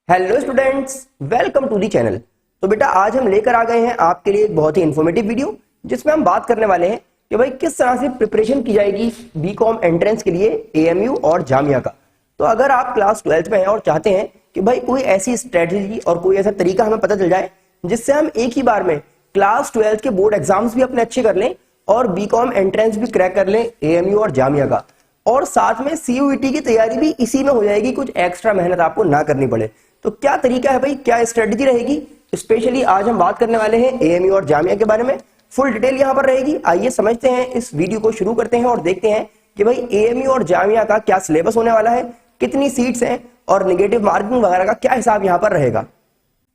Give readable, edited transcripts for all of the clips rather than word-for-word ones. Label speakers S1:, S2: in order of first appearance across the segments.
S1: Hello students, welcome to the channel. तो बेटा आज हम लेकर आ गए हैं आपके लिए एक बहुत ही इन्फॉर्मेटिव वीडियो जिसमें हम बात करने वाले हैं कि भाई किस तरह से प्रिपरेशन की जाएगी बीकॉम एंट्रेंस के लिए एएमयू और जामिया का। तो अगर आप क्लास 12th में हैं और चाहते हैं कि भाई कोई ऐसी स्ट्रेटजी और कोई ऐसा तरीका हमें पता चल जाए जिससे हम एक ही बार में क्लास 12th के बोर्ड एग्जाम्स भी अपने अच्छे कर लें और बीकॉम एंट्रेंस भी क्रैक कर लें एएमयू और जामिया का, और साथ में सीयूईटी की तैयारी भी इसी में हो जाएगी, कुछ एक्स्ट्रा मेहनत आपको ना करनी पड़े। तो क्या तरीका है भाई, क्या स्ट्रेटजी रहेगी, स्पेशली आज हम बात करने वाले हैं एएमयू और जामिया के बारे में। फुल डिटेल यहां पर रहेगी। आइए समझते हैं, इस वीडियो को शुरू करते हैं और देखते हैं कि भाई एएमयू और जामिया का क्या सिलेबस होने वाला है, कितनी सीट्स हैं और नेगेटिव मार्किंग वगैरह का क्या हिसाब यहां पर रहेगा।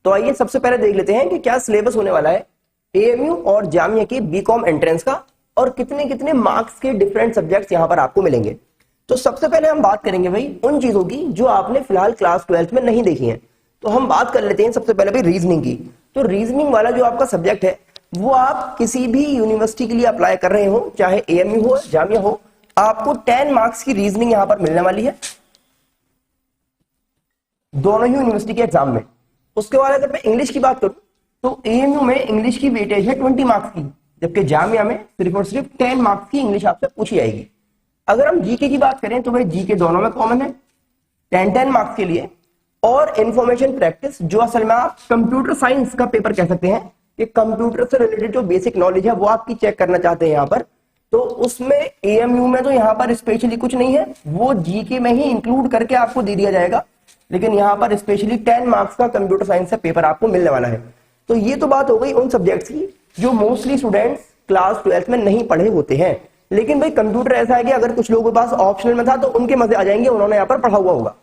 S1: तो आइए सबसे पहले देख लेते हैं कि क्या सिलेबस होने वाला है एएमयू और जामिया की बीकॉम एंट्रेंस का और कितने कितने मार्क्स के डिफरेंट सब्जेक्ट्स यहां पर आपको मिलेंगे। तो सबसे पहले हम बात करेंगे भाई उन चीजों की जो आपने फिलहाल क्लास 12th में नहीं देखी हैं। तो हम बात कर लेते हैं सबसे पहले भाई रीजनिंग की। तो रीजनिंग वाला जो आपका सब्जेक्ट है वो आप किसी भी यूनिवर्सिटी के लिए अप्लाई कर रहे हो, चाहे एएमयू हो जामिया हो, आपको 10 मार्क्स की रीजनिंग यहां पर मिलने वाली है दोनों ही यूनिवर्सिटी के एग्जाम में। उसके बाद अगर मैं इंग्लिश की बात करूं तो एएमयू में इंग्लिश की वेटेज है 20 मार्क्स की, जबकि जामिया में सिर्फ और सिर्फ 10 मार्क्स की इंग्लिश आपसे पूछी जाएगी। अगर हम जीके की बात करें तो भाई जीके दोनों में कॉमन है 10 मार्क्स के लिए, और इंफॉर्मेशन प्रैक्टिस जो असल में आप कंप्यूटर साइंस का पेपर कह सकते हैं कि कंप्यूटर से रिलेटेड जो बेसिक नॉलेज है वो आपकी चेक करना चाहते हैं यहाँ पर। तो उसमें एएमयू में तो यहाँ पर स्पेशली कुछ नहीं है, वो जीके में ही इंक्लूड करके आपको दे दिया जाएगा, लेकिन यहाँ पर स्पेशली 10 मार्क्स का कंप्यूटर साइंस का पेपर आपको मिलने वाला है। तो ये तो बात हो गई उन सब्जेक्ट्स की जो मोस्टली स्टूडेंट्स क्लास 12th में नहीं पढ़े होते हैं। लेकिन भाई कंप्यूटर ऐसा है कि अगर कुछ लोगों के पास ऑप्शनल में था तो उनके मजे आ जाएंगे, उन्होंने यहाँ पर पढ़ा हुआ होगा।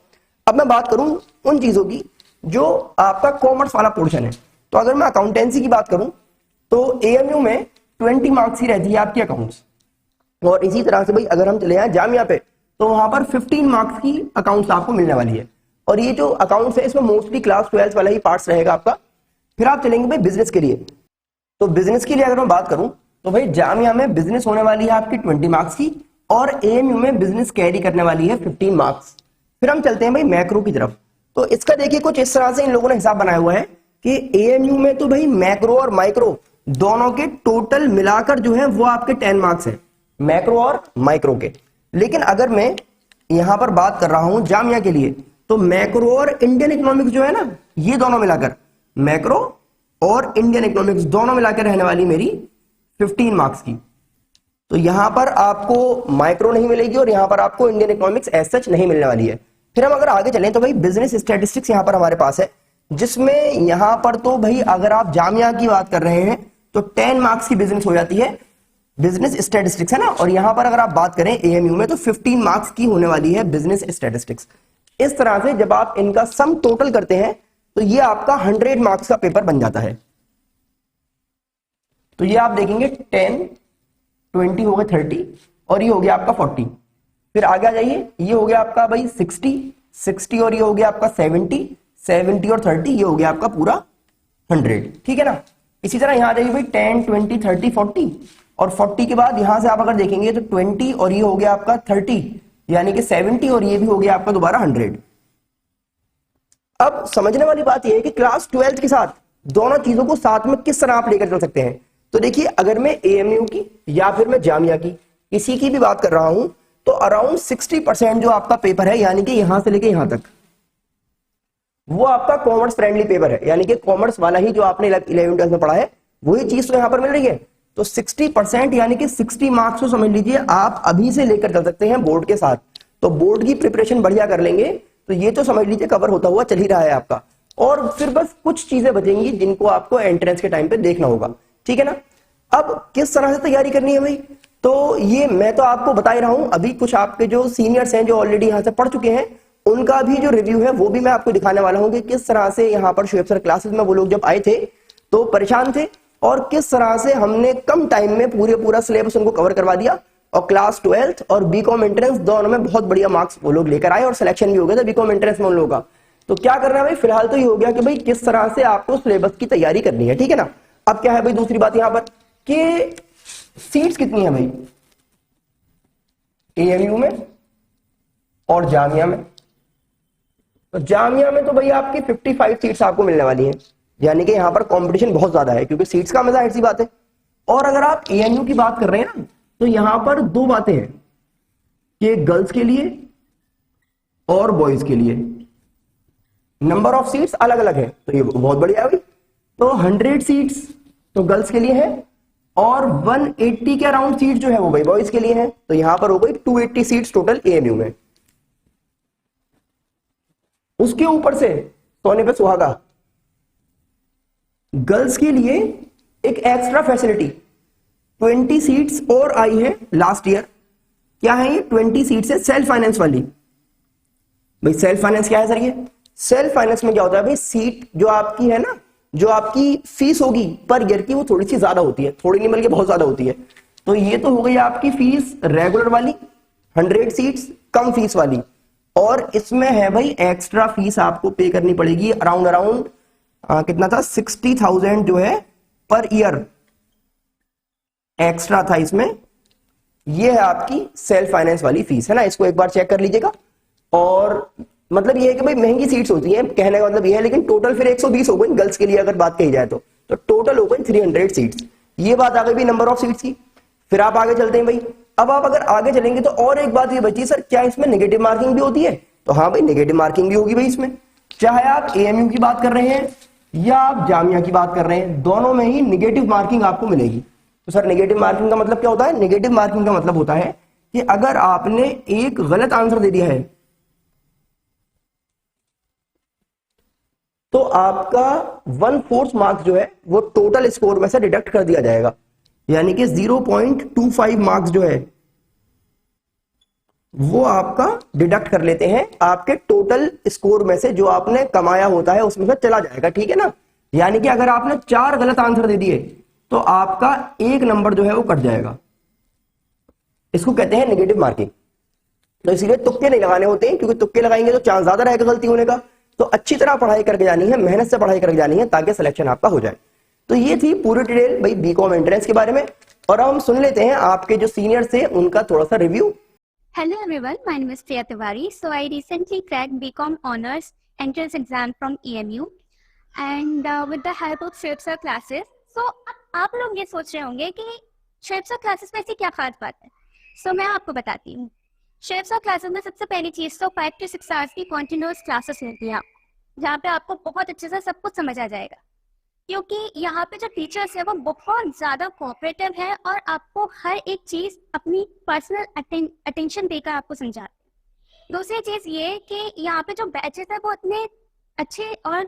S1: अब मैं बात करूं उन चीजों की जो आपका कॉमर्स वाला पोर्शन है। तो अगर मैं अकाउंटेंसी की बात करूं तो एएमयू में 20 मार्क्स ही रहती है आपकी अकाउंट्स, और इसी तरह से भाई अगर हम चले जाएं जामिया पे तो वहां पर 15 मार्क्स की अकाउंट्स आपको मिलने वाली है। और ये जो अकाउंट्स है इसमें मोस्टली क्लास 12th वाला ही पार्ट्स रहेगा आपका। फिर आप चलेंगे भाई बिजनेस के लिए। तो बिजनेस के लिए अगर मैं बात करूं तो भाई जामिया में बिजनेस होने वाली है आपकी 20 मार्क्स की, और एएमयू में बिजनेस कैरी करने वाली है 15 मार्क्स। फिर हम चलते हैं भाई मैक्रो की तरफ। तो इसका देखिए कुछ इस तरह से इन लोगों ने हिसाब बनाया हुआ है कि एएमयू में तो भाई मैक्रो और माइक्रो दोनों के टोटल मिलाकर जो है वो आपके 10 मार्क्स है, मैक्रो और माइक्रो के। लेकिन अगर मैं यहां पर बात कर रहा हूं जामिया के लिए तो मैक्रो और इंडियन इकोनॉमिक्स जो है ना, ये दोनों मिलाकर, मैक्रो और इंडियन इकोनॉमिक्स दोनों मिलाकर रहने वाली मेरी 15 मार्क्स की। तो यहां पर आपको माइक्रो नहीं मिलेगी और यहां पर आपको इंडियन इकोनॉमिक्स एज सच नहीं मिलने वाली है। फिर हम अगर आगे चलें तो भाई बिजनेस स्टैटिस्टिक्स यहां पर हमारे पास है, जिसमें यहां पर तो भाई अगर आप जामिया की बात कर रहे हैं तो 10 मार्क्स की बिजनेस हो जाती है, बिजनेस स्टैटिस्टिक्स है ना। और यहां पर अगर आप बात करें एएमयू में तो 15 मार्क्स की होने वाली है बिजनेस स्टैटिस्टिक्स। इस तरह से जब आप इनका सम टोटल करते हैं तो ये आपका 100 मार्क्स का पेपर बन जाता है। तो ये आप देखेंगे 10, 20 हो गया 30 और ये हो गया आपका 40। फिर आगे आ जाइए, ये हो गया आपका भाई 60 और ये हो गया आपका 70 और 30, ये हो गया आपका पूरा 100। ठीक है ना। इसी तरह यहां आ जाइए भाई 10, 20, 30, 40 और 40 के बाद यहां से आप अगर देखेंगे तो 20 और ये हो गया आपका 30 यानी कि 70 और ये भी हो गया आपका दोबारा 100। अब समझने वाली बात यह है कि क्लास 12th के साथ दोनों चीजों को साथ में किस तरह आप लेकर चल सकते हैं। तो देखिए अगर मैं एएमयू की या फिर मैं जामिया की किसी की भी बात कर रहा हूं तो अराउंड 60% जो आपका पेपर है यानी कि यहां से लेके यहां तक वो आपका कॉमर्स फ्रेंडली पेपर है, यानी कि कॉमर्स वाला ही जो आपने 11th 12th में पढ़ा है वही चीज तो यहां पर मिल रही है। तो 60% यानी कि 60 मार्क्स को समझ लीजिए आप अभी से लेकर चल सकते हैं बोर्ड के साथ। तो बोर्ड की प्रिपरेशन बढ़िया कर लेंगे तो ये तो समझ लीजिए कवर होता हुआ चल ही रहा है आपका, और फिर बस कुछ चीजें बचेंगी जिनको आपको एंट्रेंस के टाइम पे देखना होगा। ठीक है ना। अब किस तरह से तैयारी करनी है भाई, तो ये मैं तो आपको बता ही रहा हूं। अभी कुछ आपके जो सीनियर्स हैं जो ऑलरेडी यहां से पढ़ चुके हैं उनका भी जो रिव्यू है वो भी मैं आपको दिखाने वाला हूं कि किस तरह से यहाँ पर शुएब सर क्लासेस में वो लोग जब आए थे तो परेशान थे और किस तरह से हमने कम टाइम में पूरा सिलेबस उनको कवर करवा दिया, और क्लास 12th और बीकॉम एंट्रेंस दोनों में बहुत बढ़िया मार्क्स वो लोग लेकर आए और सिलेक्शन भी हो गया था बीकॉम एंट्रेंस में उन लोगों का। तो क्या करना है भाई, फिलहाल तो ये हो गया कि भाई किस तरह से आपको सिलेबस की तैयारी करनी है। ठीक है ना। अब क्या है भाई दूसरी बात यहां पर कि सीट्स कितनी है भाई एएमयू में और जामिया में। तो जामिया में तो भाई आपकी 55 सीट्स आपको मिलने वाली हैं, यानी कि यहाँ पर कंपटीशन बहुत ज्यादा है क्योंकि सीट्स का मजा ऐसी बात है। और अगर आप एएनयू की बात कर रहे हैं ना, तो यहाँ पर दो बातें हैं कि गर्ल्स के लिए और बॉयज के लिए नंबर ऑफ सीट्स अलग अलग है, तो ये बहुत बढ़िया हुई। तो 100 सीट्स तो गर्ल्स के लिए है और 180 के अराउंड सीट जो है वो भाई बॉयज के लिए है, तो यहां पर हो गई 280 सीट्स टोटल एएमयू में। उसके ऊपर से सोने पे सुहागा, गर्ल्स के लिए एक एक्स्ट्रा फैसिलिटी 20 सीट्स और आई है लास्ट ईयर। क्या है ये 20 सीट्स है सेल्फ फाइनेंस वाली। भाई सेल्फ फाइनेंस क्या है सर? ये सेल्फ फाइनेंस में क्या होता है भाई, सीट जो आपकी है ना, जो आपकी फीस होगी पर ईयर की वो थोड़ी सी ज्यादा होती है, थोड़ी नहीं बल्कि बहुत ज्यादा होती है। तो ये तो हो गई आपकी फीस रेगुलर वाली 100 सीट्स कम फीस वाली, और इसमें है भाई एक्स्ट्रा फीस आपको पे करनी पड़ेगी अराउंड कितना था 60,000 जो है पर ईयर एक्स्ट्रा था इसमें। ये है आपकी सेल्फ फाइनेंस वाली फीस है ना, इसको एक बार चेक कर लीजिएगा। और मतलब ये है कि भाई महंगी सीट्स होती हैं, कहने का मतलब ये है, लेकिन टोटल फिर 120 हो गई गर्ल्स के लिए अगर बात कही जाए तो टोटल हो गई 300 सीट्स। ये बात आ गई भी नंबर ऑफ सीट्स की। फिर आप आगे चलते हैं भाई। अब आप अगर आगे चलेंगे तो और एक बात ये बची, सर क्या इसमें नेगेटिव मार्किंग भी होती है? तो हाँ भाई नेगेटिव मार्किंग भी होगी भाई इसमें, चाहे आप एएमयू की बात कर रहे हैं या आप जामिया की बात कर रहे हैं, दोनों में ही नेगेटिव मार्किंग आपको मिलेगी। तो सर नेगेटिव मार्किंग का मतलब क्या होता है? नेगेटिव मार्किंग का मतलब होता है कि अगर आपने एक गलत आंसर दे दिया है तो आपका 1/4 मार्क्स जो है वो टोटल स्कोर में से डिडक्ट कर दिया जाएगा, यानी कि 0.25 मार्क्स जो है वो आपका डिडक्ट कर लेते हैं आपके टोटल स्कोर में से, जो आपने कमाया होता है उसमें से चला जाएगा, ठीक है ना। यानी कि अगर आपने 4 गलत आंसर दे दिए तो आपका 1 नंबर जो है वो कट जाएगा। इसको कहते हैं नेगेटिव मार्किंग। तो इसीलिए तुक्के नहीं लगाने होते हैं, क्योंकि तुक्के लगाएंगे तो चांस ज्यादा रहेगा गलती होने का। तो अच्छी तरह पढ़ाई करके जानी है, मेहनत से पढ़ाई करके जानी है ताकि सिलेक्शन आपका हो जाए। तो ये थी पूरी डिटेल भाई बीकॉम एंट्रेंस के बारे में। और अब हम सुन लेते हैं आपके जो सीनियर्स थे उनका थोड़ा सा review.
S2: Hello everyone, my name is Priya Tiwari. So I recently cracked BCom Honors Entrance Exam from EMU and with the help of Shwepsar classes. So आप लोग ये सोच रहे होंगे कि Shwepsar classes में ऐसी क्या खास बात है? So मैं आपको बताती हूँ। Shwepsar classes में सबसे पहली चीज तो 5 to 6 आवर्स की कंटिन्यूअस क्लासेस मिलती हैं आपको, जहाँ पे आपको बहुत अच्छे से सब कुछ समझ आ जाएगा, क्योंकि यहाँ पे जो टीचर्स है वो बहुत ज्यादा कोऑपरेटिव है और आपको हर एक चीज अपनी पर्सनल अटेंशन देकर आपको समझाते हैं। दूसरी चीज ये कि यहाँ पे जो बैचेस है वो इतने अच्छे और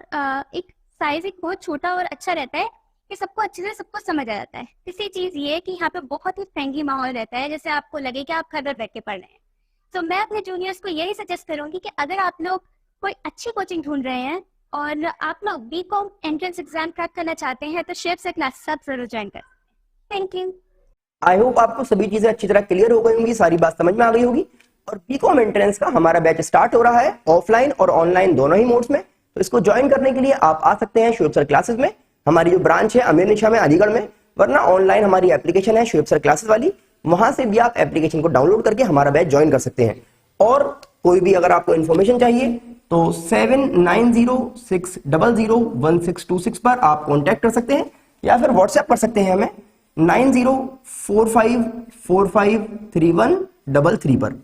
S2: एक साइज एक बहुत छोटा और अच्छा रहता है कि सबको अच्छे से सबको समझ आ जाता है। तीसरी चीज ये कि यहाँ पे बहुत ही फ्रेंडली माहौल रहता है, जैसे आपको लगे कि आप घर पर बैठ के पढ़ रहे हैं। तो मैं अपने जूनियर्स को यही सजेस्ट करूंगी कि अगर आप लोग कोई अच्छी कोचिंग ढूंढ रहे हैं और आप लोग बीकॉम एंट्रेंस एग्जाम क्रैक करना चाहते हैं तो Shwepsar क्लास सब जरूर ज्वाइन करें। Thank you.
S1: आई होप आपको सभी चीजें अच्छी तरह क्लियर हो गई होंगी, सारी बात समझ में आ गई होगी। और बीकॉम एंट्रेंस का हमारा बैच स्टार्ट हो रहा है ऑफलाइन और ऑनलाइन दोनों ही मोड्स में। तो इसको ज्वाइन करने के लिए आप आ सकते हैं Shwepsar क्लासेस में। हमारी जो ब्रांच है अमीर निशा में अलीगढ़ में, वरना ऑनलाइन हमारी एप्लीकेशन है Shwepsar क्लासेस वाली, वहां से भी आप एप्लीकेशन को डाउनलोड करके हमारा बैच ज्वाइन कर सकते हैं। और कोई भी अगर आपको इन्फॉर्मेशन चाहिए तो 7906001626 पर आप कांटेक्ट कर सकते हैं या फिर व्हाट्सएप कर सकते हैं हमें 9045453133 पर।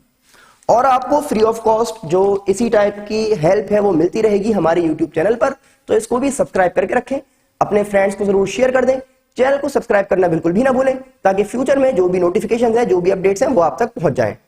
S1: और आपको फ्री ऑफ कॉस्ट जो इसी टाइप की हेल्प है वो मिलती रहेगी हमारे यूट्यूब चैनल पर। तो इसको भी सब्सक्राइब करके रखें, अपने फ्रेंड्स को जरूर शेयर कर दें, चैनल को सब्सक्राइब करना बिल्कुल भी ना भूलें, ताकि फ्यूचर में जो भी नोटिफिकेशन है, जो भी अपडेट्स हैं वो आप तक पहुंच जाए।